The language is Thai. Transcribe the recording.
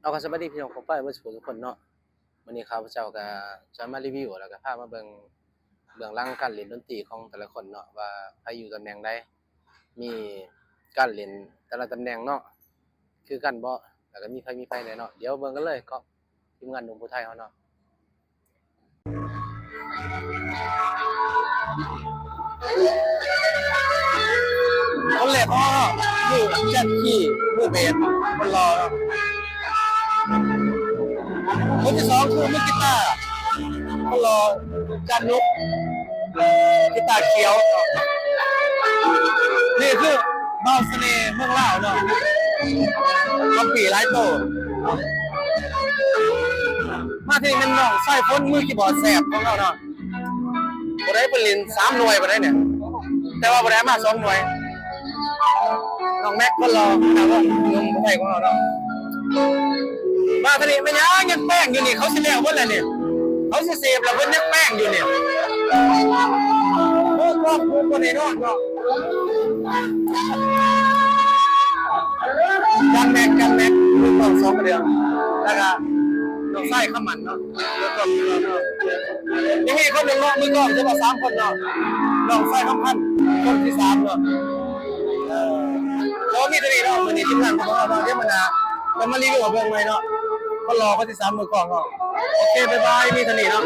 เอาก็สวัสดีพี่น้องของป้ายเมื่อสุขทุกคนเนาะวันนี้ข้าพเจ้าก็จะมารีวิวแล้วก็พามาเบิ่งเบื้องหลังการเล่นดนตรีของแต่ละคนเนาะว่าใครอยู่ตำแหน่งใดมีการเล่นแต่ละตำแหน่งเนาะคือกันบ่แล้วก็มีไผแน่เนาะเดี๋ยวเบิ่งกันเลยก็ทีมงานหนุ่มผู้ไทยเฮาเนาะคนแรกก็คือแจ็คกี้มือเบสคนรอเนาะคนที่สองคือมือกีตาร์คนรอจันนุกกีตาร์เขียวเนาะนี่คือเบาเสน่ห์เมืองลาวเนาะก็ปีหลายโตมาที่มันน้องใส่พ้นมือคีย์บอร์ดแสบของเราเนาะบ่ได้เป็นลิน3หน่วยบ่ได้เนี่ยแต่ว่าบ่ได้มา2หน่วยน้องแม็กก็รอแต่ว่าลงไปของเราเนาะมาทีนี้ไม่ยังแป้งอยู่นี่เขาสิแล้วเพิ่นแหละนี่เขาสิเสพแล้วเพิ่นยังแป้งอยู่นี่โอ้ครอบครัวคนในนอนเนาะกันแม็กมือกอง2เดือนแล้วก็น้องไส้ข้าวมันเนาะแล้วก็ยังมีคนหนึ่งเนาะมือกองจะมา3คนเนาะน้องไส้ข้าวพันคนที่3เนาะแล้วมีตัวนี้เนาะวันนี้ทีมงานของเราเนาะเดี๋ยวมารีวิวเบิ่งใหม่เนาะคนรอคนที่3มือกองเนาะโอเคบ๊ายบายมีตัวนี้เนาะ